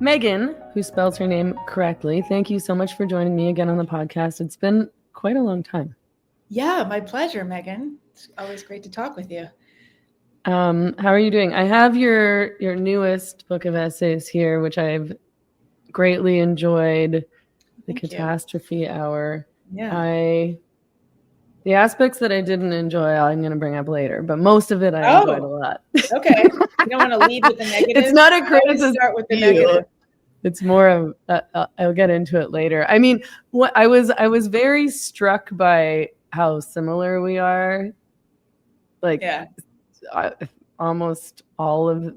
Megan, who spells her name correctly, thank you so much for joining me again on the podcast. It's been quite a long time. Yeah, my pleasure, Megan. It's always great to talk with you. How are you doing? I have your newest book of essays here, which I've greatly enjoyed, The Catastrophe Hour. Yeah. The aspects that I didn't enjoy, I'm going to bring up later, but most of it I enjoyed a lot. Okay. You don't want to lead with the negative? It's not a criticism. Start with the negative. It's more of I'll get into it later. I mean, what I was very struck by how similar we are. Like, almost all of,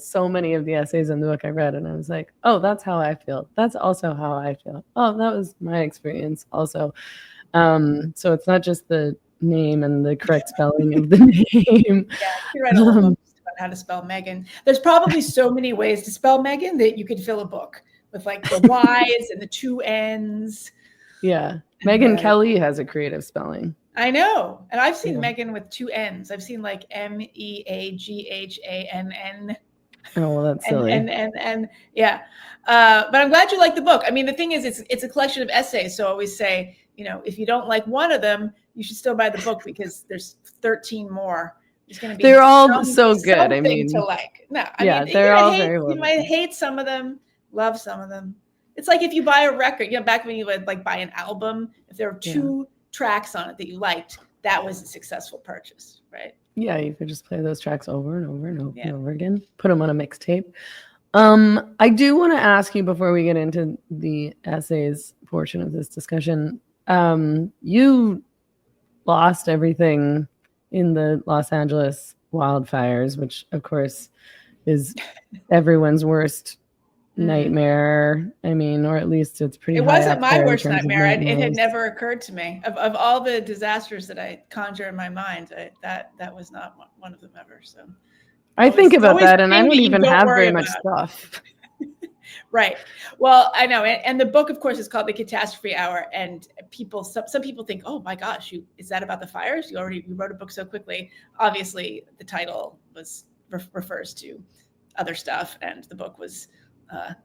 so many of the essays in the book I read, and I was like, oh, that's how I feel. That's also how I feel. Oh, that was my experience also. So it's not just the name and the correct spelling of the name. Yeah, you read a whole book about how to spell Megan. There's probably so many ways to spell Megan that you could fill a book with, like, the Y's and the two N's. Yeah. Meghan Kelly has a creative spelling. I know. And I've seen Megan with two N's. I've seen like MEAGHANN. Oh, well, that's silly. And yeah. But I'm glad you like the book. I mean, the thing is, it's a collection of essays. So I always say, if you don't like one of them, you should still buy the book because there's 13 more. There's going to be they're all so good. I mean, to like. No, I mean, they're all very well. You might hate some of them, love some of them. It's like if you buy a record, back when you would like buy an album, if there were two tracks on it that you liked, that was a successful purchase, right? Yeah, you could just play those tracks over and over and over and over again. Put them on a mixtape. I do want to ask you before we get into the essays portion of this discussion. You lost everything in the Los Angeles wildfires, which of course is everyone's worst nightmare. I mean, or at least it's pretty. It wasn't my worst nightmare. It had never occurred to me. Of all the disasters that I conjure in my mind, that was not one of them ever. So I think about that, and I don't even have very much stuff. Right. Well, I know. And the book, of course, is called The Catastrophe Hour. And some people think, oh my gosh, is that about the fires? You wrote a book so quickly. Obviously, the title refers to other stuff, and the book was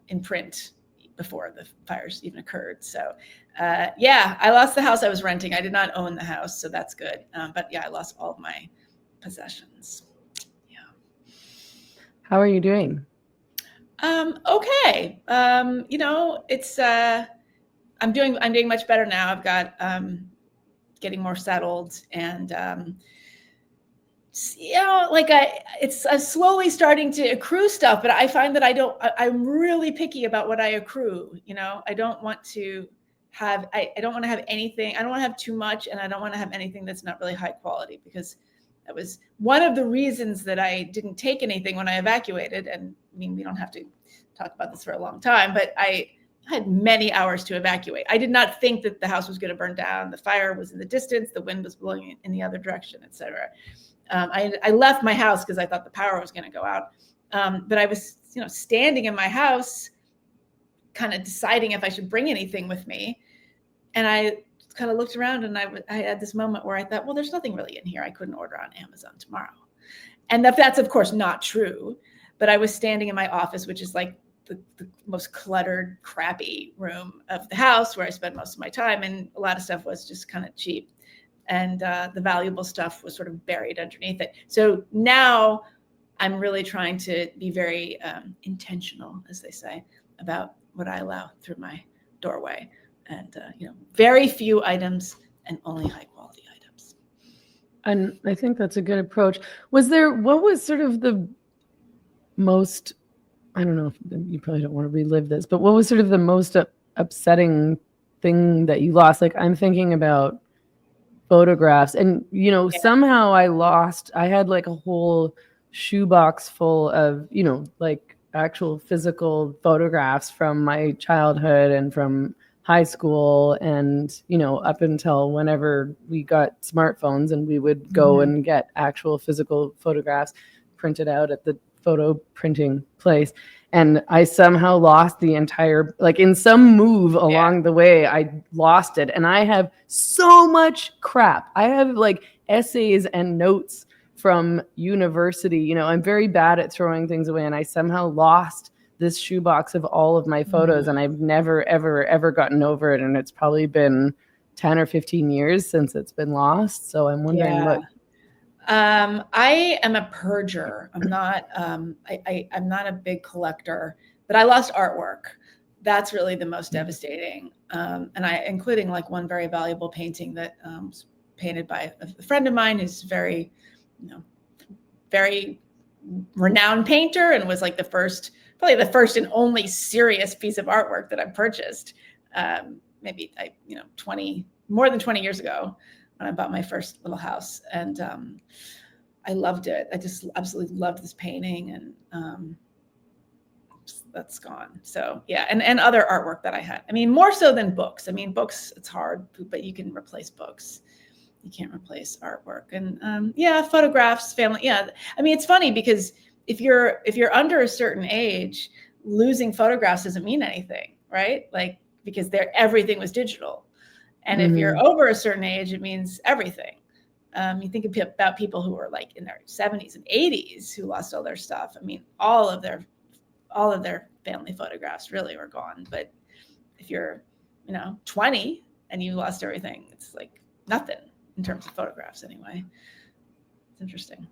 in print before the fires even occurred. So, I lost the house I was renting. I did not own the house, so that's good. But I lost all of my possessions. Yeah. How are you doing? Okay. It's I'm doing much better now. I've got getting more settled, and I'm slowly starting to accrue stuff, but I find that I'm really picky about what I accrue. I don't want to have anything. I don't want to have too much, and I don't want to have anything that's not really high quality, because that was one of the reasons that I didn't take anything when I evacuated. And I mean, we don't have to talk about this for a long time, but I had many hours to evacuate. I did not think that the house was going to burn down. The fire was in the distance. The wind was blowing in the other direction, et cetera. I left my house because I thought the power was going to go out. But I was, standing in my house, kind of deciding if I should bring anything with me. And I kind of looked around, and I had this moment where I thought, well, there's nothing really in here. I couldn't order on Amazon tomorrow. And that's of course not true. But I was standing in my office, which is like the most cluttered, crappy room of the house where I spend most of my time. And a lot of stuff was just kind of cheap. And the valuable stuff was sort of buried underneath it. So now I'm really trying to be very intentional, as they say, about what I allow through my doorway. And, very few items and only high quality items. And I think that's a good approach. What was sort of the most, I don't know if you probably don't want to relive this, but what was sort of the most upsetting thing that you lost? Like, I'm thinking about photographs, and, somehow I had like a whole shoebox full of, like actual physical photographs from my childhood and from high school, and up until whenever we got smartphones, and we would go and get actual physical photographs printed out at the photo printing place. And I somehow lost the entire, like in some move along the way, I lost it. And I have so much crap. I have like essays and notes from university. I'm very bad at throwing things away, and I somehow lost this shoebox of all of my photos, and I've never, ever, ever gotten over it. And it's probably been 10 or 15 years since it's been lost. So I'm wondering what. I am a purger. I'm not, I'm not a big collector, but I lost artwork. That's really the most devastating. And including like one very valuable painting that was painted by a friend of mine who's very, very renowned painter, and was like probably the first and only serious piece of artwork that I purchased. Maybe more than 20 years ago, when I bought my first little house. And I loved it. I just absolutely loved this painting, and that's gone. So yeah, and other artwork that I had. I mean, more so than books. I mean, books, it's hard, but you can replace books. You can't replace artwork. And yeah, photographs, family. Yeah, I mean, it's funny because if you're under a certain age, losing photographs doesn't mean anything, right? Like, because everything was digital. And if you're over a certain age, it means everything. You think about people who were like in their 70s and 80s who lost all their stuff. I mean, all of their family photographs really were gone. But if you're, 20 and you lost everything, it's like nothing in terms of photographs anyway. It's interesting.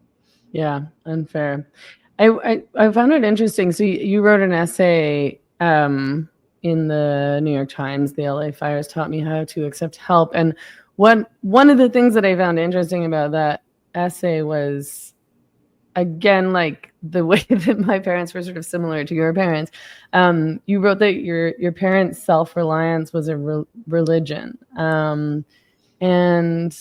Yeah, unfair. I found it interesting. So you wrote an essay in the New York Times, "The LA Fires Taught Me How to Accept Help." And one of the things that I found interesting about that essay was, again, like the way that my parents were sort of similar to your parents. You wrote that your parents' self-reliance was a religion. And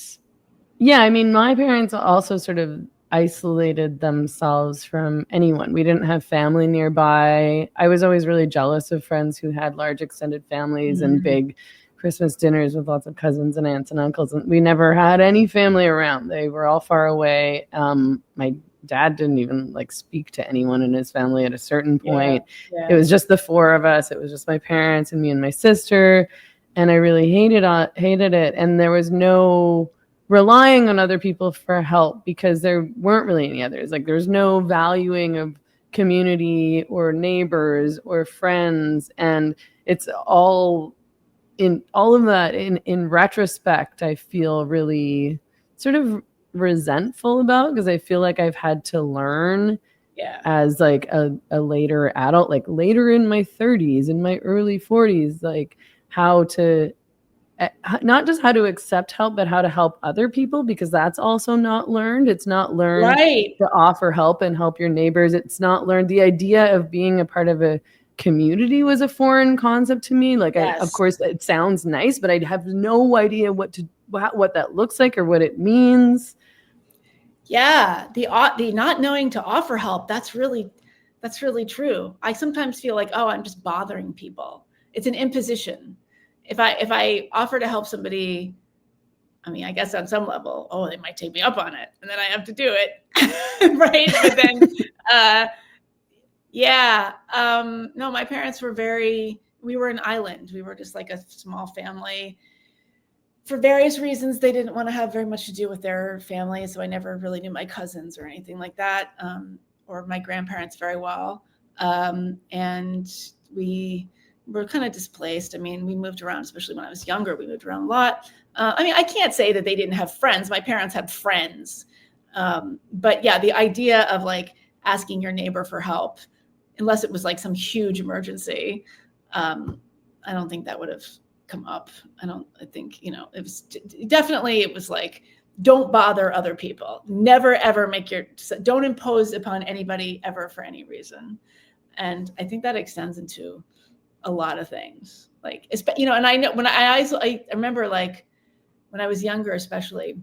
yeah, I mean, my parents also sort of isolated themselves from anyone. We didn't have family nearby. I was always really jealous of friends who had large extended families and big Christmas dinners with lots of cousins and aunts and uncles. And we never had any family around. They were all far away. My dad didn't even like speak to anyone in his family at a certain point. Yeah. It was just the four of us. It was just my parents and me and my sister. And I really hated it. And there was no relying on other people for help because there weren't really any others. Like, there's no valuing of community or neighbors or friends. And it's all of that in retrospect, I feel really sort of resentful about, because I feel like I've had to learn as like a later adult, like later in my 30s, in my early 40s, like how to not just how to accept help, but how to help other people, because that's also not learned. It's not learned to offer help and help your neighbors. It's not learned. The idea of being a part of a community was a foreign concept to me. Like, of course, it sounds nice, but I have no idea what that looks like or what it means. Yeah, the not knowing to offer help, that's really true. I sometimes feel like, oh, I'm just bothering people. It's an imposition. If I offer to help somebody, I mean, I guess on some level, oh, they might take me up on it, and then I have to do it, right? But then, no, my parents were we were an island. We were just like a small family. For various reasons, they didn't want to have very much to do with their family, so I never really knew my cousins or anything like that, or my grandparents very well. And we were kind of displaced. I mean, we moved around, especially when I was younger. We moved around a lot. I mean, I can't say that they didn't have friends. My parents had friends. But yeah, the idea of like asking your neighbor for help, unless it was like some huge emergency, I don't think that would have come up. I think, it was definitely, it was like, don't bother other people. Never, ever don't impose upon anybody ever for any reason. And I think that extends into a lot of things, like, and I know when I remember, like, when I was younger, especially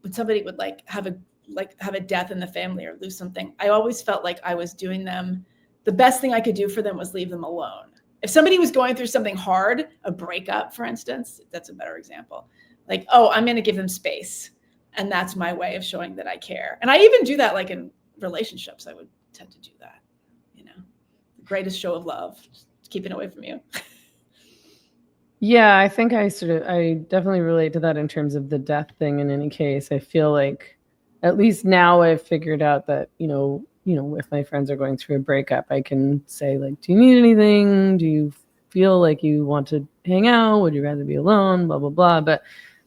when somebody would have a death in the family or lose something, I always felt like I was doing them. The best thing I could do for them was leave them alone. If somebody was going through something hard, a breakup, for instance, that's a better example. Like, oh, I'm going to give them space. And that's my way of showing that I care. And I even do that, like in relationships, I would tend to do that, the greatest show of love, just keeping away from you. Yeah, I think I definitely relate to that in terms of the death thing. In any case, I feel like at least now I've figured out that, if my friends are going through a breakup, I can say like, do you need anything? Do you feel like you want to hang out? Would you rather be alone? Blah, blah, blah. But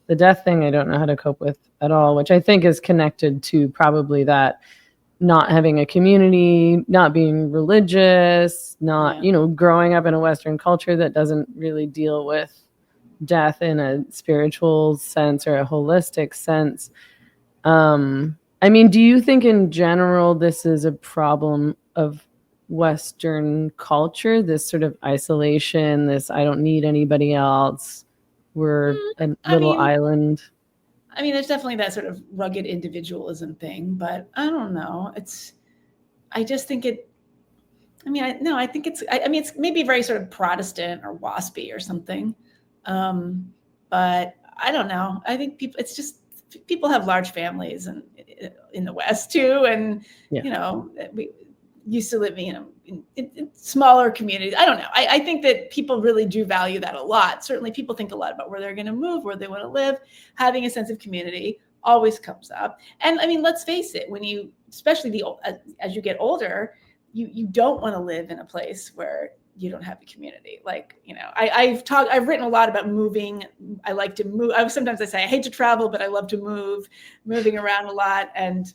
the death thing, I don't know how to cope with at all, which I think is connected to probably that not having a community, not being religious, not, growing up in a Western culture that doesn't really deal with death in a spiritual sense or a holistic sense. I mean, do you think in general this is a problem of Western culture, this sort of isolation, this I don't need anybody else, we're a little island? I mean, there's definitely that sort of rugged individualism thing, but I don't know. I just think I think it's maybe very sort of Protestant or WASPy or something. But I don't know. I think people have large families and in the West too. And, we used to live, in smaller communities. I don't know. I think that people really do value that a lot. Certainly people think a lot about where they're going to move, where they want to live. Having a sense of community always comes up. And I mean, let's face it, especially as you get older, you don't want to live in a place where you don't have a community. Like, I've written a lot about moving. I like to move. Sometimes I say I hate to travel, but I love to moving around a lot. And,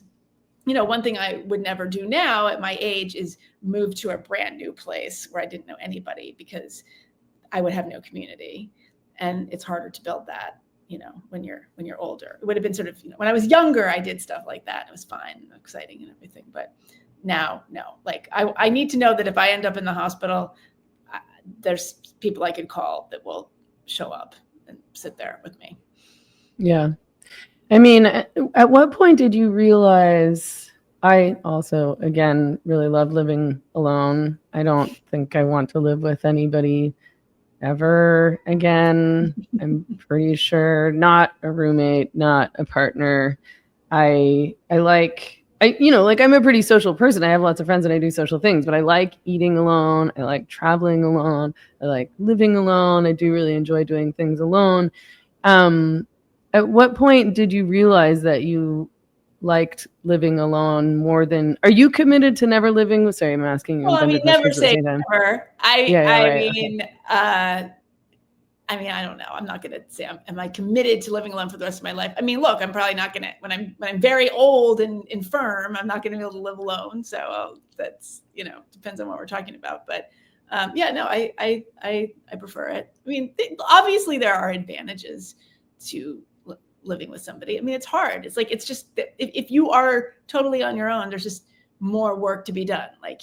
one thing I would never do now at my age is move to a brand new place where I didn't know anybody, because I would have no community. And it's harder to build that, when you're older. It would have been sort of, when I was younger, I did stuff like that. It was fine and exciting and everything. But now, no, like I need to know that if I end up in the hospital, there's people I could call that will show up and sit there with me. Yeah. I mean, at what point did you realize? I also, again, really love living alone. I don't think I want to live with anybody ever again. I'm pretty sure not a roommate, not a partner. I'm a pretty social person. I have lots of friends and I do social things, but I like eating alone. I like traveling alone. I like living alone. I do really enjoy doing things alone. At what point did you realize that you liked living alone more than? Are you committed to never living? Sorry, I'm asking you. Well, never say never. I don't know. I'm not going to say, am I committed to living alone for the rest of my life? I mean, look, I'm probably not going to, when I'm very old and infirm, I'm not going to be able to live alone. So that's, depends on what we're talking about. But I prefer it. I mean, obviously there are advantages to living with somebody. I mean, it's hard. It's like, it's just, if you are totally on your own, there's just more work to be done. Like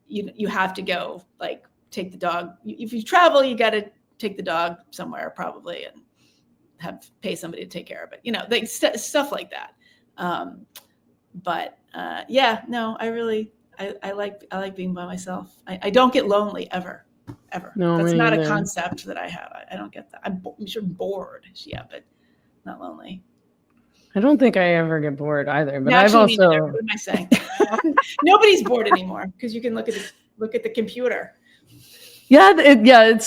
you have to go, like, take the dog. If you travel, you got to take the dog somewhere probably and pay somebody to take care of it, like stuff like that. I like being by myself. I don't get lonely ever. No, that's not a concept that I have. I don't get that. I'm sure bored, but not lonely. I don't think I ever get bored either, but I've also. What am I saying? Nobody's bored anymore because you can look at the computer. Yeah,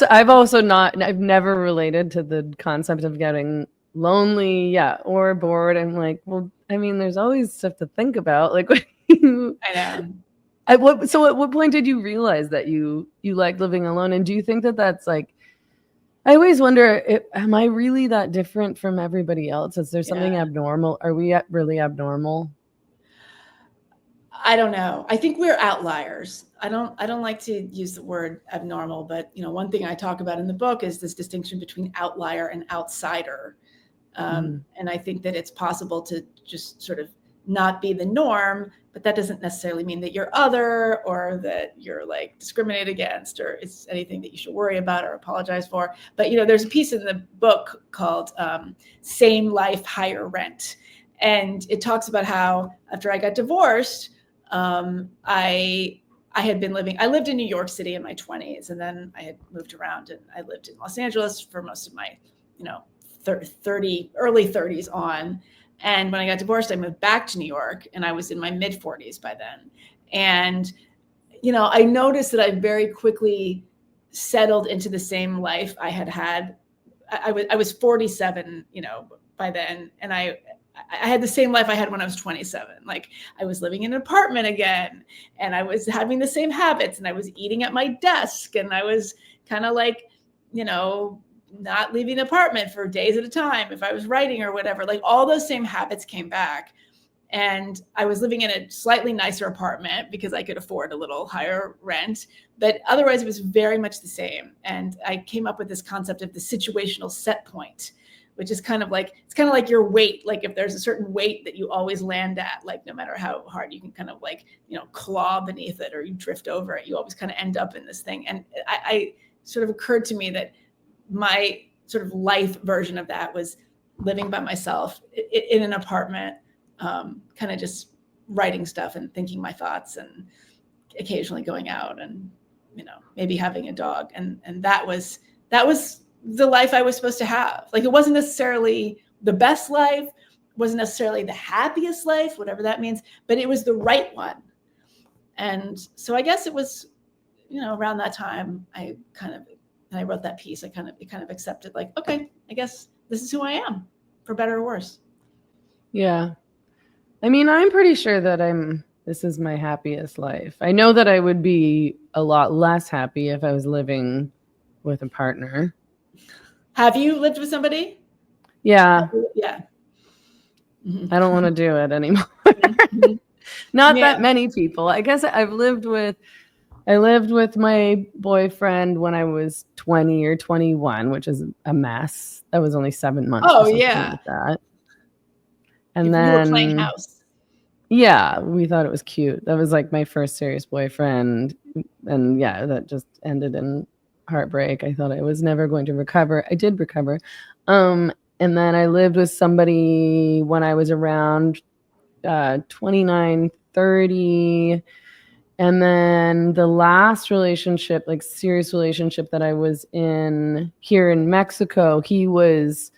I've never related to the concept of getting lonely, or bored. I'm like, well, I mean, there's always stuff to think about. Like, I know. At what point did you realize that you like living alone? And do you think that that's like, I always wonder, am I really that different from everybody else? Is there something abnormal? Are we really abnormal? I don't know. I think we're outliers. I don't like to use the word abnormal, but one thing I talk about in the book is this distinction between outlier and outsider. And I think that it's possible to just sort of not be the norm, but that doesn't necessarily mean that you're other or that you're like discriminated against or it's anything that you should worry about or apologize for. But, there's a piece in the book called Same Life, Higher Rent. And it talks about how after I got divorced, I lived in New York City in my 20s, and then I had moved around and I lived in Los Angeles for most of my, early 30s on. And when I got divorced, I moved back to New York and I was in my mid 40s by then. And, I noticed that I very quickly settled into the same life I had. I was 47, by then. And I I had the same life I had when I was 27. Like I was living in an apartment again, and I was having the same habits, and I was eating at my desk, and I was kind of like, not leaving the apartment for days at a time if I was writing or whatever. Like all those same habits came back. And I was living in a slightly nicer apartment because I could afford a little higher rent, but otherwise it was very much the same. And I came up with this concept of the situational set point, which is kind of like your weight. Like if there's a certain weight that you always land at, like no matter how hard you can kind of like, claw beneath it or you drift over it, you always kind of end up in this thing. And I sort of occurred to me that my sort of life version of that was living by myself in an apartment, kind of just writing stuff and thinking my thoughts and occasionally going out and, maybe having a dog. And that was the life I was supposed to have. Like, it wasn't necessarily the best life, wasn't necessarily the happiest life, whatever that means, but it was the right one. And so I guess it was, around that time, I wrote that piece. It kind of accepted, like, okay, I guess this is who I am, for better or worse. Yeah. I mean, I'm pretty sure that this is my happiest life. I know that I would be a lot less happy if I was living with a partner. Have you lived with somebody? Yeah. Yeah. Mm-hmm. I don't want to do it anymore. Not that many people. I guess I lived with my boyfriend when I was 20 or 21, which is a mess. That was only 7 months. Oh, yeah. Like that. And you then were playing house. Yeah, we thought it was cute. That was like my first serious boyfriend. And yeah, that just ended in heartbreak. I thought I was never going to recover. I did recover. And then I lived with somebody when I was around 29, 30. And then the last relationship, like serious relationship that I was in here in Mexico, he was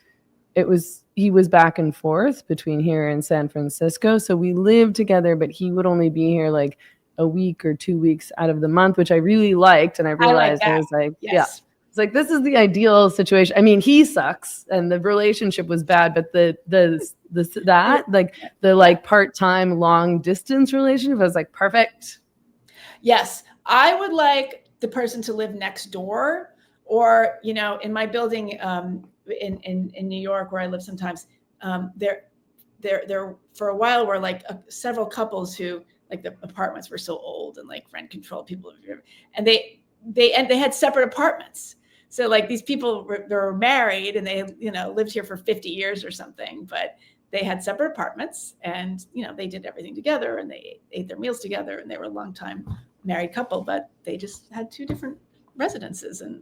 back and forth between here and San Francisco. So we lived together, but he would only be here like a week or 2 weeks out of the month, which I really liked. And I realized I was like, yes. Yeah, it's like, this is the ideal situation. I mean, he sucks and the relationship was bad, but the part-time long distance relationship was like perfect. Yes. I would like the person to live next door, or, in my building, in New York where I live sometimes, there for a while were like several couples who, like, the apartments were so old and like rent control people, and they had separate apartments. So like these people were married and they lived here for 50 years or something, but they had separate apartments and they did everything together and they ate their meals together and they were a long time married couple, but they just had two different residences, and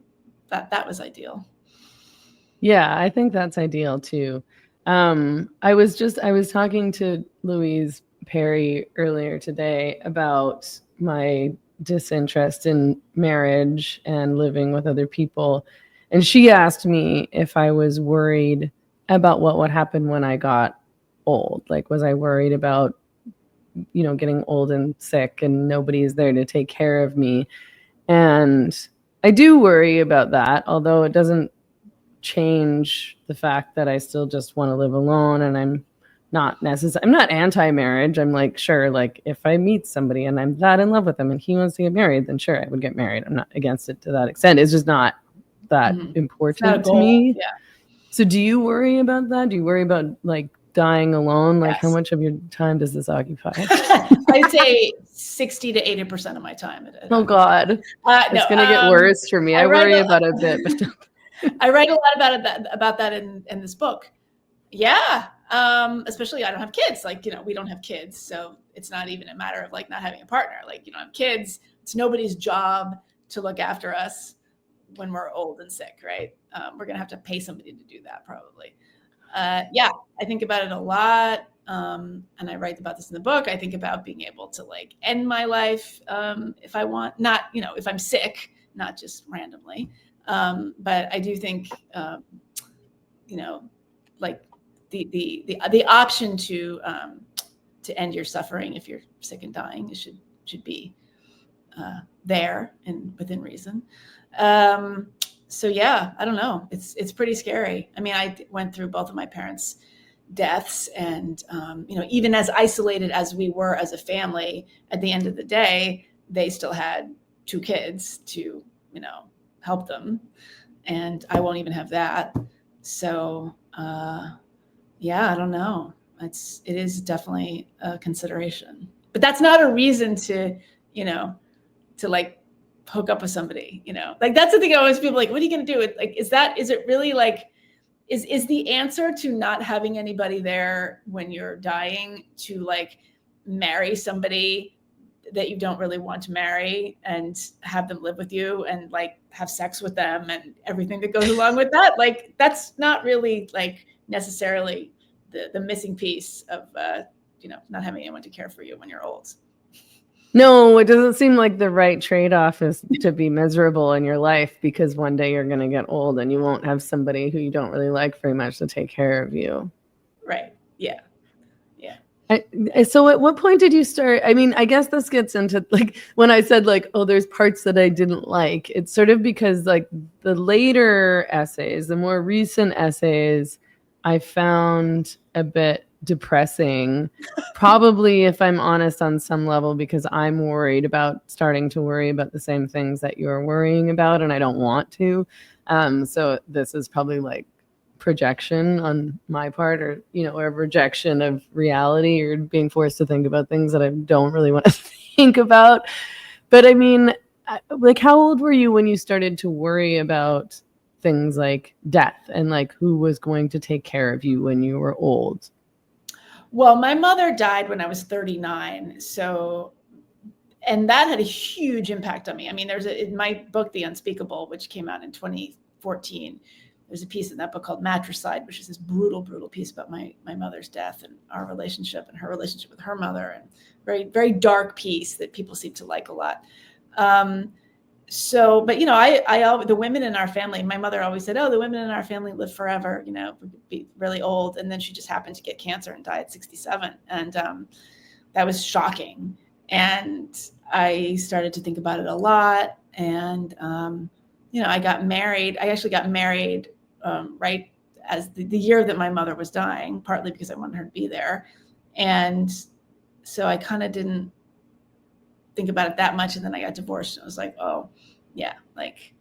that was ideal. Yeah, I think that's ideal too. I was talking to Louise Perry earlier today about my disinterest in marriage and living with other people. And she asked me if I was worried about what would happen when I got old. Like, was I worried about, getting old and sick and nobody's there to take care of me? And I do worry about that, although it doesn't change the fact that I still just want to live alone, and I'm not anti-marriage. I'm like, sure, like if I meet somebody and I'm that in love with them and he wants to get married, then sure, I would get married. I'm not against it to that extent. It's just not that important to me. Yeah. So do you worry about that? Do you worry about like dying alone? Like, how much of your time does this occupy? I'd say 60 to 80% of my time. Oh God. It's going to get worse for me. I worry about it a bit, but I write a lot about that in this book. Yeah. Especially I don't have kids. Like, we don't have kids. So it's not even a matter of like not having a partner. Like, you don't have kids. It's nobody's job to look after us when we're old and sick, right? We're going to have to pay somebody to do that probably. Yeah, I think about it a lot. And I write about this in the book. I think about being able to like end my life if I want, not, if I'm sick, not just randomly. But I do think, like the option to end your suffering if you're sick and dying should be there and within reason. So yeah, I don't know. It's pretty scary. I mean, I went through both of my parents' deaths. And, even as isolated as we were as a family, at the end of the day, they still had 2 kids to, help them. And I won't even have that. So, yeah, I don't know. It is definitely a consideration, but that's not a reason to, to like hook up with somebody, like that's the thing. I always people like, what are you going to do? Like, is it really like, is the answer to not having anybody there when you're dying to like marry somebody that you don't really want to marry and have them live with you and like have sex with them and everything that goes along with that? Like, that's not really like necessarily the missing piece of, not having anyone to care for you when you're old. No, it doesn't seem like the right trade-off is to be miserable in your life because one day you're going to get old and you won't have somebody who you don't really like very much to take care of you. Right. Yeah. Yeah. So at what point did you start? I mean, I guess this gets into like when I said like, oh, there's parts that I didn't like. It's sort of because like the later essays, the more recent essays, I found a bit depressing. Probably, if I'm honest, on some level, because I'm starting to worry about the same things that you're worrying about, and I don't want to. So this is probably like projection on my part, or or rejection of reality, or being forced to think about things that I don't really want to think about. But I mean, like, how old were you when you started to worry about things like death and like who was going to take care of you when you were old? Well, my mother died when I was 39. So, and that had a huge impact on me. I mean, in my book, The Unspeakable, which came out in 2014, there's a piece in that book called Matricide, which is this brutal, brutal piece about my mother's death and our relationship and her relationship with her mother, and very, very dark piece that people seem to like a lot. So, but the women in our family, my mother always said, oh, the women in our family live forever, be really old. And then she just happened to get cancer and die at 67. And that was shocking. And I started to think about it a lot. And, I got married. I actually got married right as the year that my mother was dying, partly because I wanted her to be there. And so I kind of didn't think about it that much. And then I got divorced and I was like, oh yeah, like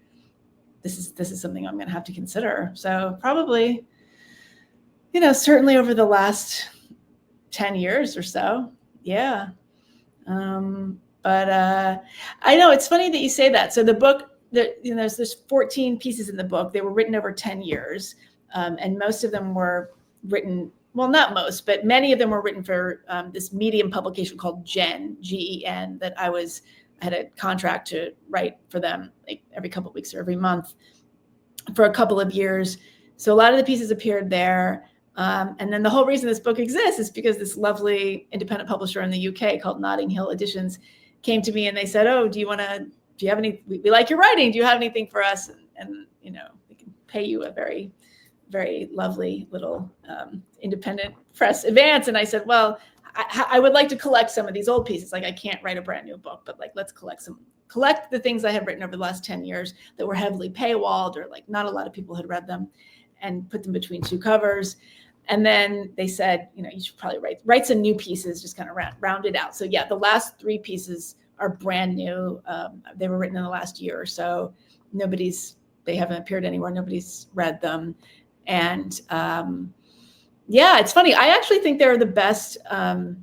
this is something I'm going to have to consider. So probably, certainly over the last 10 years or so. Yeah. But I know it's funny that you say that. So the book that, there's 14 pieces in the book. They were written over 10 years. And most of them were written, well, not most, but many of them were written for this Medium publication called GEN, GEN, that I had a contract to write for them like every couple of weeks or every month for a couple of years. So a lot of the pieces appeared there. And then the whole reason this book exists is because this lovely independent publisher in the UK called Notting Hill Editions came to me and they said, oh, do you have any, we like your writing. Do you have anything for us? And we can pay you a very, very lovely little independent press advance. And I said, well, I would like to collect some of these old pieces. Like, I can't write a brand new book, but like, let's collect the things I had written over the last 10 years that were heavily paywalled, or like not a lot of people had read them, and put them between 2 covers. And then they said, you should probably write some new pieces, just kind of round it out. So yeah, the last 3 pieces are brand new. They were written in the last year or so. They haven't appeared anywhere. Nobody's read them. And yeah, it's funny. I actually think they're the best. I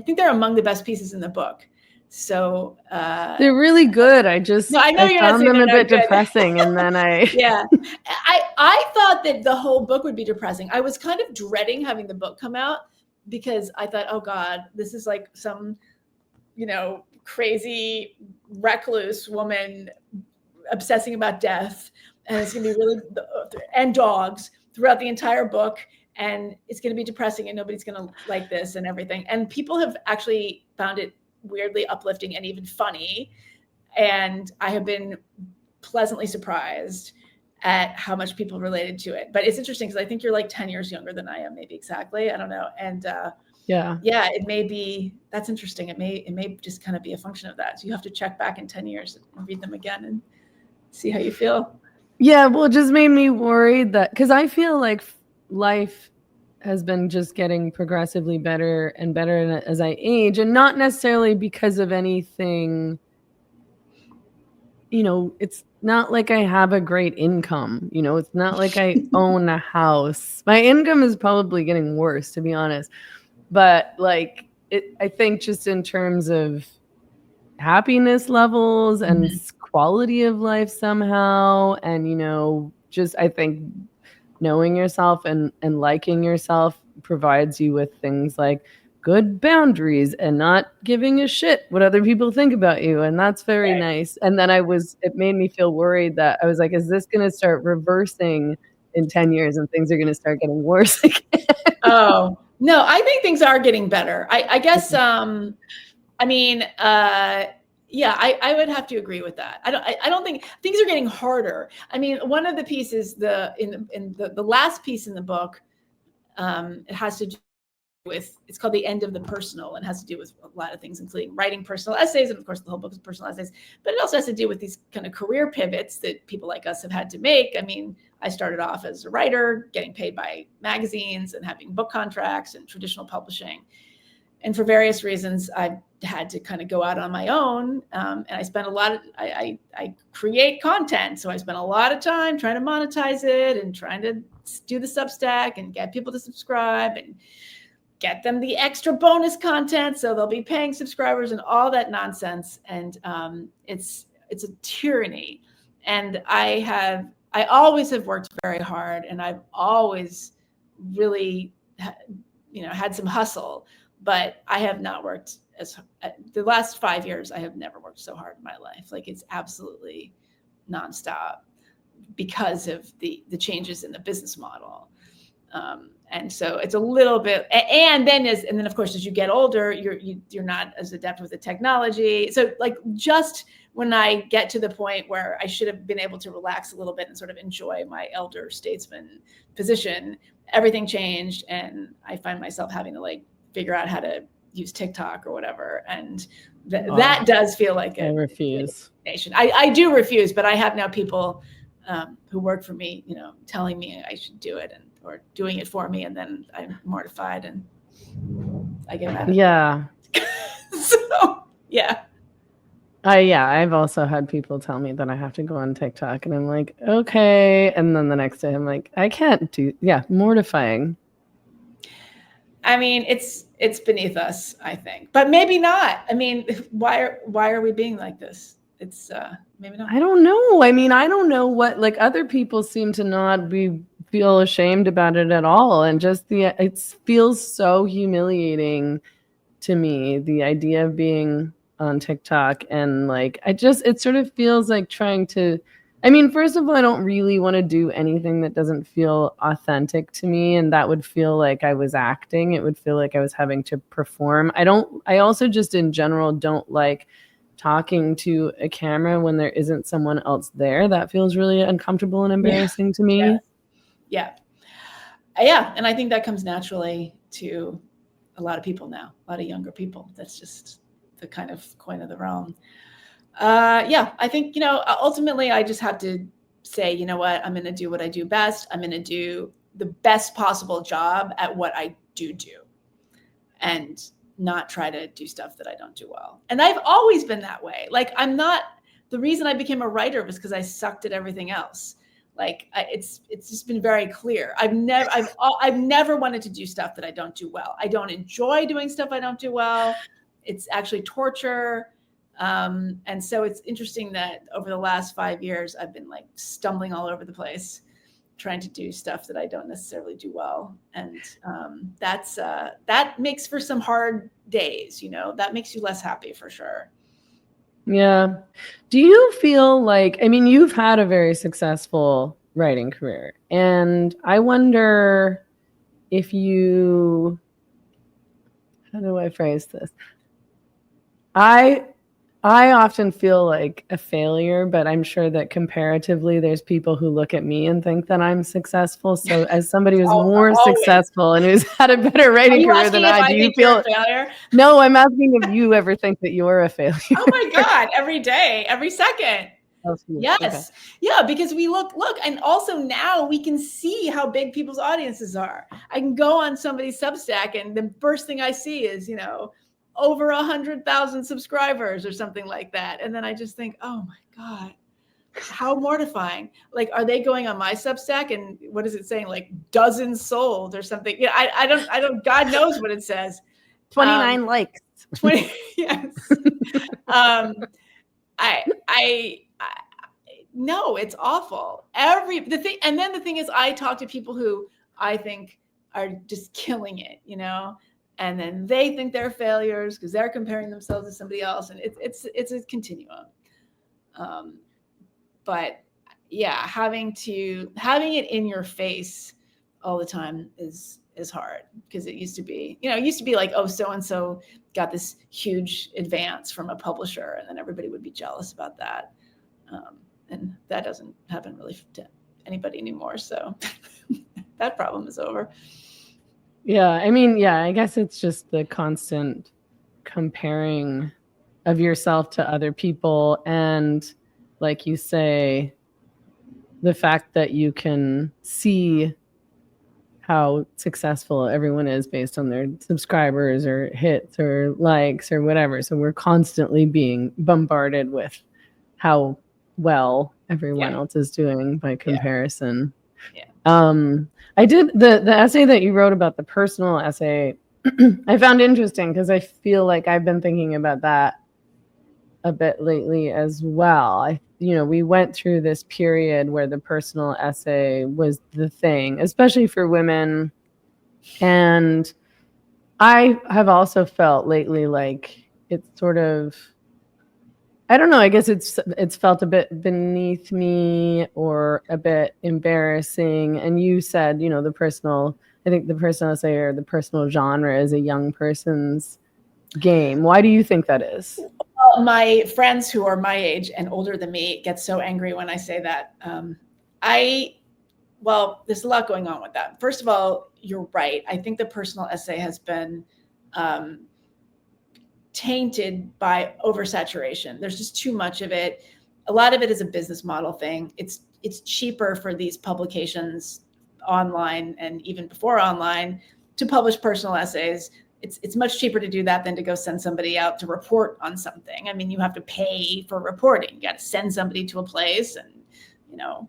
think they're among the best pieces in the book. So they're really good. I found them a bit depressing, and then yeah, I thought that the whole book would be depressing. I was kind of dreading having the book come out because I thought, oh God, this is like some, crazy recluse woman obsessing about death, and it's gonna be really, and dogs throughout the entire book, and it's gonna be depressing, and nobody's gonna like this and everything. And people have actually found it weirdly uplifting and even funny. And I have been pleasantly surprised at how much people related to it. But it's interesting because I think you're like 10 years younger than I am, maybe exactly. I don't know. And yeah, it may be, that's interesting. It may just kind of be a function of that. So you have to check back in 10 years and read them again and see how you feel. Yeah, well, it just made me worried that, because I feel like life has been just getting progressively better and better as I age, and not necessarily because of anything. It's not like I have a great income. It's not like I own a house. My income is probably getting worse, to be honest. But like I think just in terms of happiness levels and quality of life somehow, and just I think knowing yourself and liking yourself provides you with things like good boundaries and not giving a shit what other people think about you. And that's very nice. And then it made me feel worried that I was like, is this going to start reversing in 10 years and things are going to start getting worse again? Oh, no, I think things are getting better. I guess, I mean, yeah, I would have to agree with that. I don't think things are getting harder. I mean, one of the pieces, in the last piece in the book, it has to do with, it's called The End of the Personal, and has to do with a lot of things, including writing personal essays. And of course, the whole book is personal essays, but it also has to do with these kind of career pivots that people like us have had to make. I mean, I started off as a writer, getting paid by magazines and having book contracts and traditional publishing. And for various reasons, I had to kind of go out on my own. And I spent I create content. So I spent a lot of time trying to monetize it and trying to do the Substack and get people to subscribe and get them the extra bonus content. So they'll be paying subscribers and all that nonsense. And it's a tyranny. And I always have worked very hard, and I've always really, had some hustle. But I have not worked the last 5 years. I have never worked so hard in my life. Like, it's absolutely nonstop because of the changes in the business model. And so it's a little bit, and then of course, as you get older, you're not as adept with the technology. So like, just when I get to the point where I should have been able to relax a little bit and sort of enjoy my elder statesman position, everything changed. And I find myself having to like figure out how to use TikTok or whatever. And that does feel like I refuse. I do refuse, but I have now people who work for me, telling me I should do it or doing it for me. And then I'm mortified and I get mad. Yeah. So, yeah. I've also had people tell me that I have to go on TikTok, and I'm like, okay. And then the next day I'm like, I can't mortifying. I mean, it's beneath us, I think, but maybe not. I mean, why are we being like this? It's maybe not. I don't know. I mean, I don't know what, like, other people seem to not feel ashamed about it at all. And just it feels so humiliating to me, the idea of being on TikTok. And like, it sort of feels like trying to, I mean, first of all, I don't really want to do anything that doesn't feel authentic to me. And that would feel like I was acting. It would feel like I was having to perform. I also just in general don't like talking to a camera when there isn't someone else there. That feels really uncomfortable and embarrassing to me. Yeah. And I think that comes naturally to a lot of people now, a lot of younger people. That's just the kind of coin of the realm. I think, ultimately I just have to say, you know what, I'm going to do what I do best. I'm going to do the best possible job at what I do and not try to do stuff that I don't do well. And I've always been that way. Like, the reason I became a writer was because I sucked at everything else. Like, it's just been very clear. I've never wanted to do stuff that I don't do well. I don't enjoy doing stuff I don't do well. It's actually torture. And so it's interesting that over the last 5 years, I've been like stumbling all over the place, trying to do stuff that I don't necessarily do well. And that makes for some hard days, that makes you less happy for sure. Yeah. Do you feel like, I mean, you've had a very successful writing career, and I wonder if how do I phrase this? I often feel like a failure, but I'm sure that comparatively there's people who look at me and think that I'm successful. So as somebody who's more successful and who's had a better writing career than I, do you feel a failure? No, I'm asking if you ever think that you're a failure. Oh my God, every day, every second. Yes. Okay. Yeah, because we look, and also now we can see how big people's audiences are. I can go on somebody's Substack and the first thing I see is, over 100,000 subscribers or something like that. And then I just think, oh my God, how mortifying. Like, are they going on my Substack and what is it saying? Like dozens sold or something? Yeah, I don't, God knows what it says. 29 likes. 20, yes. I no, it's awful. The thing is, I talk to people who I think are just killing it, and then they think they're failures because they're comparing themselves to somebody else, and it's a continuum. But yeah, having it in your face all the time is hard, because it used to be like, oh, so and so got this huge advance from a publisher, and then everybody would be jealous about that. And that doesn't happen really to anybody anymore. So that problem is over. Yeah. I mean, yeah, I guess it's just the constant comparing of yourself to other people. And like you say, the fact that you can see how successful everyone is based on their subscribers or hits or likes or whatever. So we're constantly being bombarded with how well everyone else is doing by comparison. I did the essay that you wrote about the personal essay. I found interesting because I feel like I've been thinking about that a bit lately as well. We went through this period where the personal essay was the thing, especially for women. And I have also felt lately like it's sort of, I don't know, I guess it's felt a bit beneath me or a bit embarrassing. And you said, I think the personal essay or the personal genre is a young person's game. Why do you think that is? My friends who are my age and older than me get so angry when I say that. There's a lot going on with that. First of all, you're right. I think the personal essay has been tainted by oversaturation. There's just too much of it. A lot of it is a business model thing. It's cheaper for these publications online and even before online to publish personal essays. It's much cheaper to do that than to go send somebody out to report on something. I mean, you have to pay for reporting. You got to send somebody to a place and,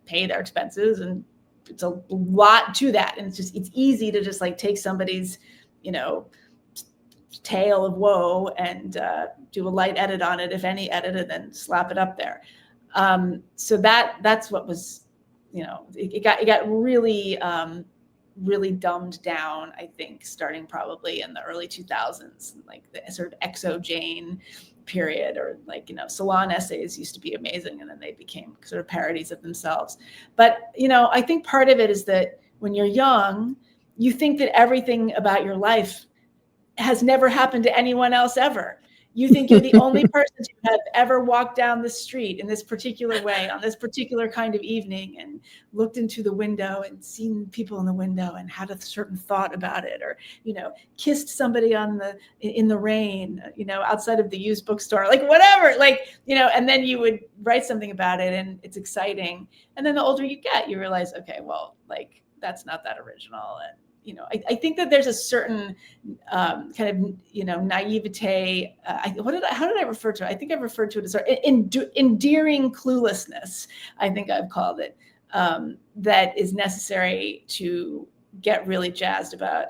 pay their expenses. And it's a lot to that. And it's easy to just like take somebody's, tale of woe and do a light edit on it, if any edit, and then slap it up there. So that's what was, it got really, really dumbed down, I think, starting probably in the early 2000s, like the sort of Exo Jane period, or like, salon essays used to be amazing, and then they became sort of parodies of themselves. But, I think part of it is that when you're young, you think that everything about your life has never happened to anyone else ever. You think you're the only person to have ever walked down the street in this particular way on this particular kind of evening and looked into the window and seen people in the window and had a certain thought about it, or, kissed somebody in the rain, outside of the used bookstore, like whatever, and then you would write something about it and it's exciting. And then the older you get, you realize, okay, well, like that's not that original. And, I think that there's a certain kind of, naivete. How did I refer to it? I think I've referred to it as endearing cluelessness, I think I've called it, that is necessary to get really jazzed about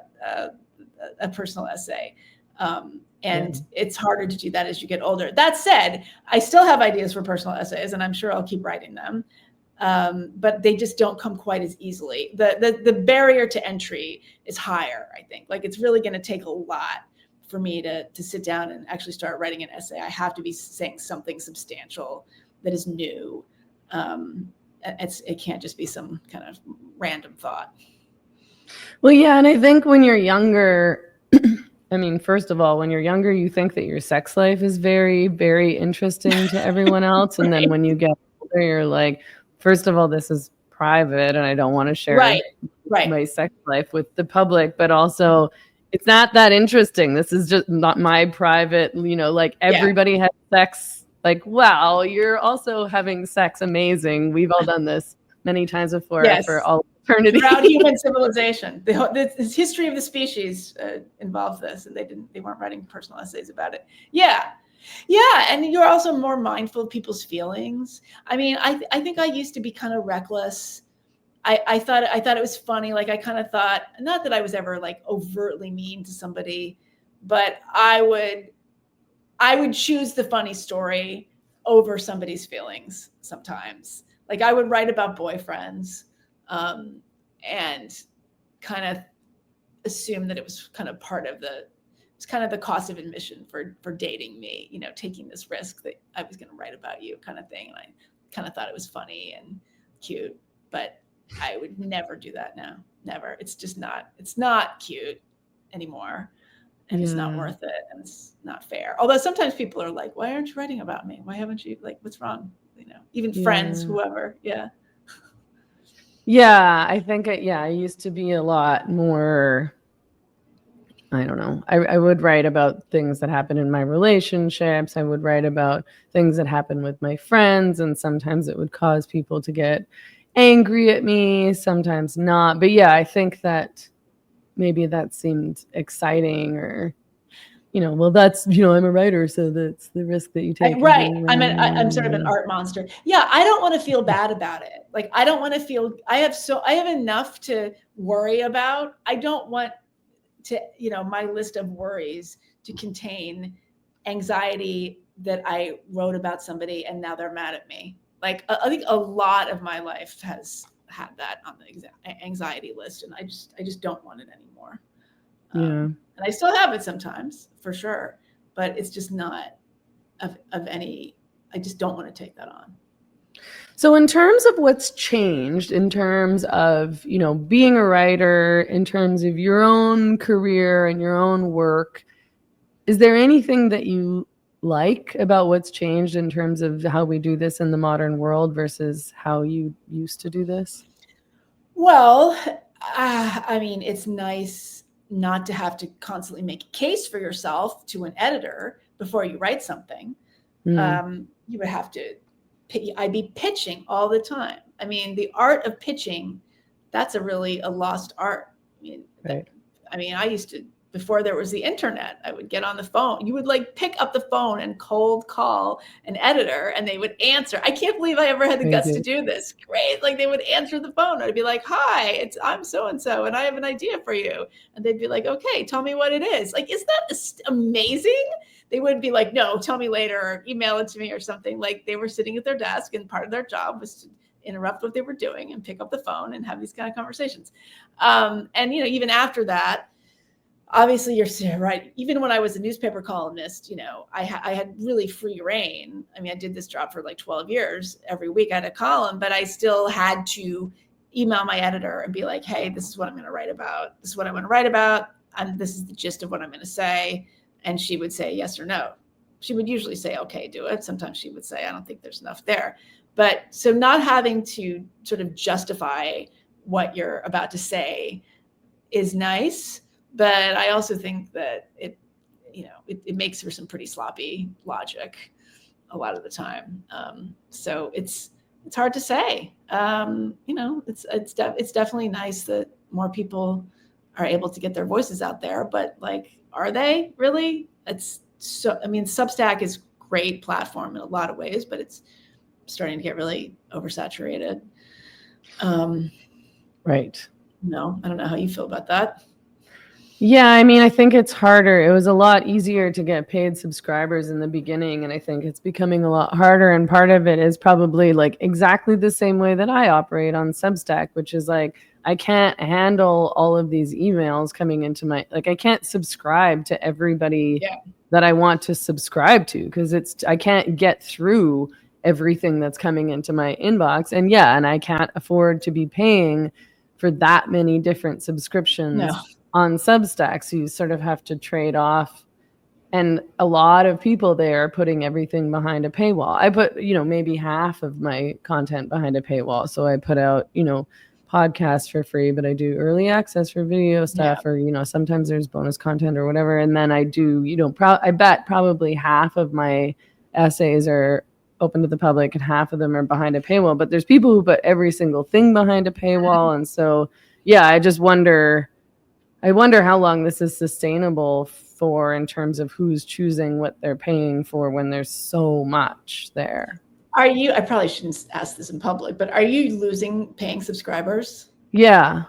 a personal essay. And it's harder to do that as you get older. That said, I still have ideas for personal essays, and I'm sure I'll keep writing them. But they just don't come quite as easily. The barrier to entry is higher, I think. Like, it's really going to take a lot for me to sit down and actually start writing an essay. I have to be saying something substantial that is new. It can't just be some kind of random thought. Well, yeah, and I think when you're younger, I mean, first of all, when you're younger, you think that your sex life is very, very interesting to everyone else. And then when you get older, you're like, first of all, this is private and I don't want to share my sex life with the public, but also it's not that interesting. This is just not my private, like everybody has sex like, wow, you're also having sex. Amazing. We've all done this many times before Yes. for all eternity. Throughout human civilization, the history of the species involved this, and they weren't writing personal essays about it. Yeah, and you're also more mindful of people's feelings. I mean, I think I used to be kind of reckless. I thought it was funny. Like I kind of thought, not that I was ever like overtly mean to somebody, but I would choose the funny story over somebody's feelings sometimes. Like I would write about boyfriends and kind of assume that it was kind of the cost of admission for dating me, taking this risk that I was going to write about you kind of thing. And I kind of thought it was funny and cute, but I would never do that now. Never. It's not cute anymore. And it's not worth it. And it's not fair. Although sometimes people are like, why aren't you writing about me? Why haven't you, like, what's wrong? Even friends, whoever. Yeah. Yeah. I think, I used to be a lot more, I don't know. I would write about things that happen in my relationships. I would write about things that happen with my friends. And sometimes it would cause people to get angry at me, sometimes not. But yeah, I think that maybe that seemed exciting or, well, that's, I'm a writer, so that's the risk that you take. Right. I'm sort of an art monster. Yeah. I don't want to feel bad about it. Like, I don't want to feel, I have enough to worry about. I don't want to, my list of worries to contain anxiety that I wrote about somebody and now they're mad at me. Like, I think a lot of my life has had that on the anxiety list, and I just don't want it anymore. And I still have it sometimes, for sure, but it's just not of any. I just don't want to take that on. So in terms of what's changed, in terms of, being a writer, in terms of your own career and your own work, is there anything that you like about what's changed in terms of how we do this in the modern world versus how you used to do this? Well, I mean, it's nice not to have to constantly make a case for yourself to an editor before you write something. You would have to, I'd be pitching all the time. I mean, the art of pitching, that's a lost art. I used to, before there was the internet, I would get on the phone. You would like pick up the phone and cold call an editor and they would answer. I can't believe I ever had the guts to do this. Great. Like they would answer the phone. I'd be like, hi, I'm so-and-so and I have an idea for you. And they'd be like, okay, tell me what it is. Like, isn't that amazing? They would be like, no, tell me later or email it to me or something. Like they were sitting at their desk and part of their job was to interrupt what they were doing and pick up the phone and have these kind of conversations. And, even after that, obviously you're right. Even when I was a newspaper columnist, I had really free reign. I mean, I did this job for like 12 years. Every week I had a column, but I still had to email my editor and be like, hey, this is what I'm going to write about. This is what I want to write about. And this is the gist of what I'm going to say. And she would say yes or no. She would usually say, okay, do it. Sometimes she would say, I don't think there's enough there. But so not having to sort of justify what you're about to say is nice. But I also think that it makes for some pretty sloppy logic a lot of the time. So it's hard to say. It's definitely nice that more people are able to get their voices out there. But like, are they really? Substack is a great platform in a lot of ways, but it's starting to get really oversaturated. Right. No, I don't know how you feel about that. Yeah, I think it's harder. It was a lot easier to get paid subscribers in the beginning, and I think it's becoming a lot harder. And part of it is probably like exactly the same way that I operate on Substack, which is like I can't handle all of these emails coming into I can't subscribe to everybody that I want to subscribe to because I can't get through everything that's coming into my inbox. And I can't afford to be paying for that many different subscriptions on Substack. So you sort of have to trade off. And a lot of people there are putting everything behind a paywall. I put, maybe half of my content behind a paywall. So I put out, podcasts for free, but I do early access for video stuff or, sometimes there's bonus content or whatever. And then I do, I bet probably half of my essays are open to the public and half of them are behind a paywall. But there's people who put every single thing behind a paywall. And so, yeah, I wonder how long this is sustainable for in terms of who's choosing what they're paying for when there's so much there. I probably shouldn't ask this in public, but are you losing paying subscribers? Yeah.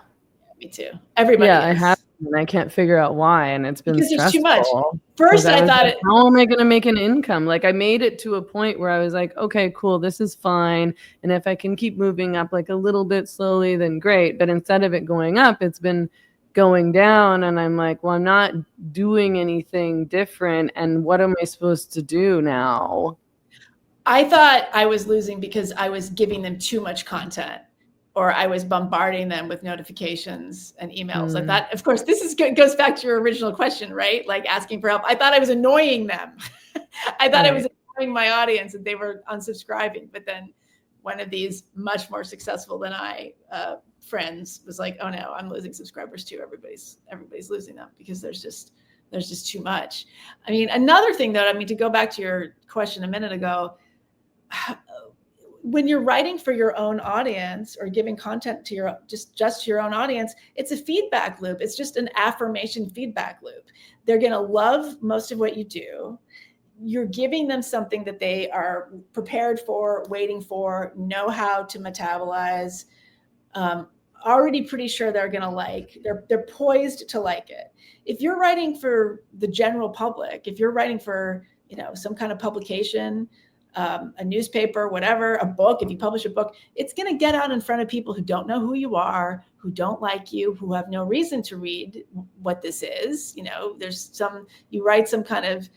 Me too. Everybody is. I have, and I can't figure out why, and it's been because stressful. There's too much. First, I thought, how am I going to make an income? Like, I made it to a point where I was like, okay, cool, this is fine, and if I can keep moving up like a little bit slowly, then great. But instead of it going up, it's been going down, and I'm like, well, I'm not doing anything different, and what am I supposed to do now? I thought I was losing because I was giving them too much content, or I was bombarding them with notifications and emails. I thought, of course, goes back to your original question, right? Like asking for help. I thought I was annoying them. I thought I was annoying my audience and they were unsubscribing. But then one of these much more successful than I friends was like, oh no, I'm losing subscribers too. Everybody's losing them because there's just too much. I mean, another thing though, to go back to your question a minute ago, when you're writing for your own audience or giving content to your just to your own audience, it's a feedback loop. It's just an affirmation feedback loop. They're going to love most of what you do. You're giving them something that they are prepared for, waiting for, know how to metabolize, already pretty sure they're going to like. They're poised to like it. If you're writing for the general public, if you're writing for, some kind of publication, a newspaper, whatever, a book, if you publish a book, it's going to get out in front of people who don't know who you are, who don't like you, who have no reason to read what this is. You write some kind of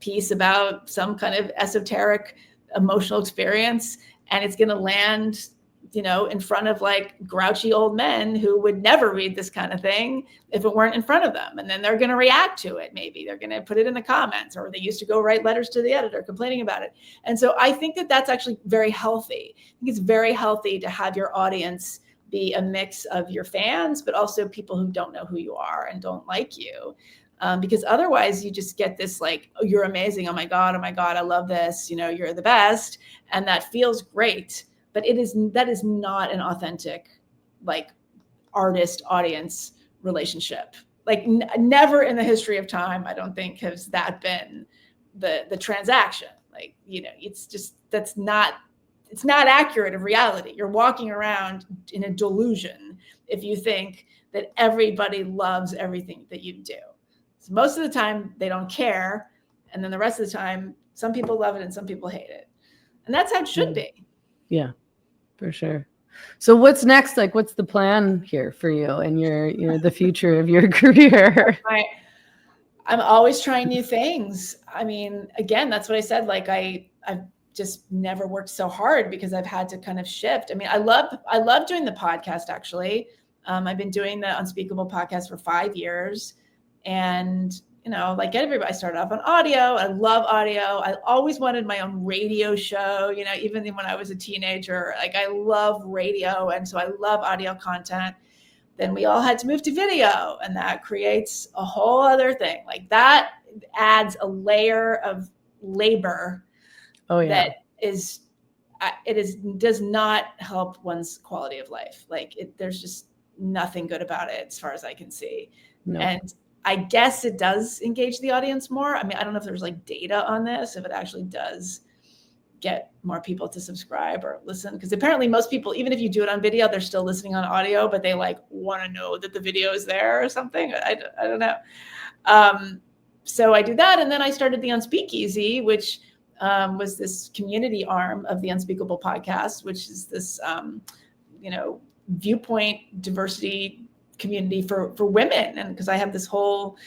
piece about some kind of esoteric emotional experience, and it's going to land, in front of like grouchy old men who would never read this kind of thing if it weren't in front of them. And then they're going to react to it. Maybe they're going to put it in the comments, or they used to go write letters to the editor complaining about it. And so I think that that's actually very healthy. I think it's very healthy to have your audience be a mix of your fans, but also people who don't know who you are and don't like you. Because otherwise you just get this like, oh, you're amazing. Oh my God, I love this. You're the best. And that feels great. But that is not an authentic, like, artist audience relationship. Like never in the history of time, I don't think has that been the transaction. Like, it's not accurate of reality. You're walking around in a delusion if you think that everybody loves everything that you do. So most of the time they don't care. And then the rest of the time, some people love it and some people hate it. And that's how it should be. Yeah, for sure. So what's next? Like, what's the plan here for you and the future of your career? I'm always trying new things. I mean, again, that's what I said. Like I've just never worked so hard because I've had to kind of shift. I mean, I love doing the podcast, actually. I've been doing the Unspeakable podcast for 5 years. And like everybody, I started off on audio. I love audio. I always wanted my own radio show, even when I was a teenager. Like, I love radio. And so I love audio content. Then we all had to move to video, and that creates a whole other thing. Like, that adds a layer of labor. Oh, yeah. Does not help one's quality of life. Like, there's just nothing good about it as far as I can see. No. And I guess it does engage the audience more. I mean, I don't know if there's like data on this, if it actually does get more people to subscribe or listen. Because apparently most people, even if you do it on video, they're still listening on audio, but they like want to know that the video is there or something. I don't know. So I do that. And then I started the Unspeakeasy, which was this community arm of the Unspeakable podcast, which is this, viewpoint diversity community for women. And because I have this whole,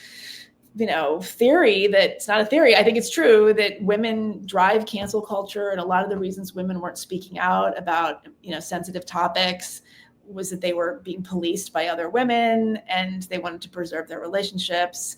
theory that it's not a theory. I think it's true that women drive cancel culture. And a lot of the reasons women weren't speaking out about, sensitive topics was that they were being policed by other women and they wanted to preserve their relationships.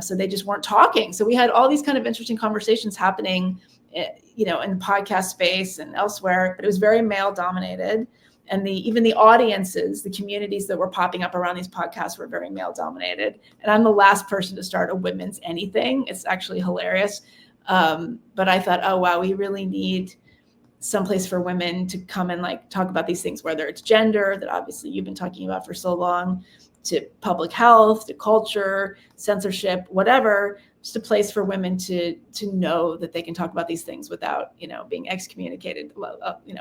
So they just weren't talking. So we had all these kind of interesting conversations happening, in the podcast space and elsewhere, but it was very male dominated. And even the audiences, the communities that were popping up around these podcasts were very male dominated. And I'm the last person to start a women's anything. It's actually hilarious. But I thought, oh, wow, we really need someplace for women to come and like talk about these things, whether it's gender that obviously you've been talking about for so long, to public health, to culture, censorship, whatever, just a place for women to know that they can talk about these things without, being excommunicated,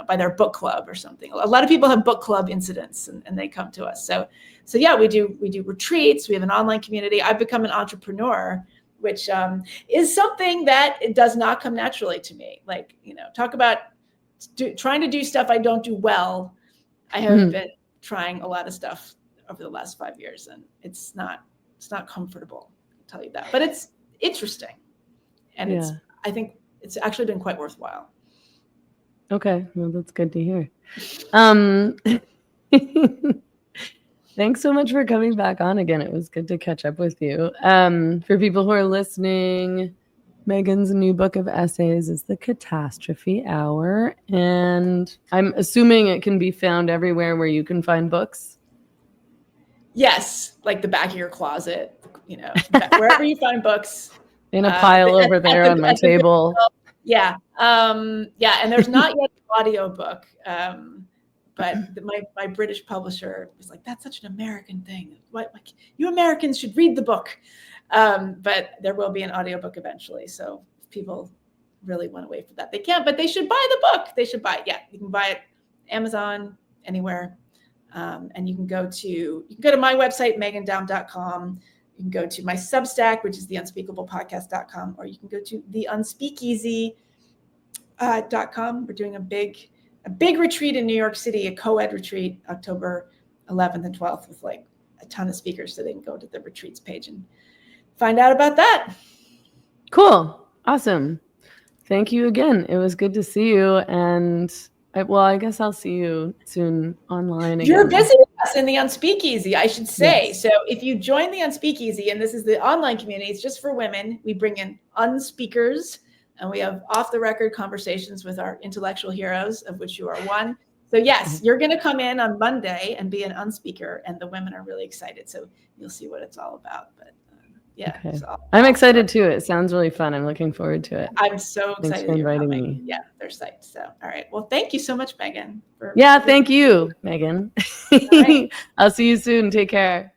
by their book club or something. A lot of people have book club incidents and they come to us. So yeah, we do retreats. We have an online community. I've become an entrepreneur, which is something that it does not come naturally to me. Like, talk about trying to do stuff I don't do well. I have been trying a lot of stuff over the last 5 years, and it's not comfortable, I'll tell you that, but it's interesting. And I think it's actually been quite worthwhile. Okay. Well, that's good to hear. Thanks so much for coming back on again. It was good to catch up with you. For people who are listening, Meghan's new book of essays is The Catastrophe Hour, and I'm assuming it can be found everywhere where you can find books. Yes, like the back of your closet, wherever you find books. In a pile over there on my table. Yeah. And there's not yet an audio book. But my British publisher was like, that's such an American thing. What, like, you Americans should read the book. But there will be an audiobook eventually. So if people really want to wait for that, they can, but they should buy the book. They should buy it. Yeah, you can buy it Amazon, anywhere. And you can go to my website, meghandaum.com. You can go to my Substack, which is theunspeakablepodcast.com, or you can go to theunspeakeasy.com. We're doing a big retreat in New York City, a co-ed retreat, October 11th and 12th, with like a ton of speakers, so they can go to the retreats page and find out about that. Cool. Awesome. Thank you again. It was good to see you. And I guess I'll see you soon online again. You're busy with us in the Unspeakeasy, I should say. Yes. So if you join the Unspeakeasy, and this is the online community, it's just for women. We bring in unspeakers, and we have off-the-record conversations with our intellectual heroes, of which you are one. So yes, you're going to come in on Monday and be an unspeaker, and the women are really excited. So you'll see what it's all about. But yeah, okay. I'm excited too. It sounds really fun. I'm looking forward to it. I'm so excited. Thanks for inviting me. Yeah, they're psyched. So, all right. Well, thank you so much, Meghan. Thank you, Meghan. Right. I'll see you soon. Take care.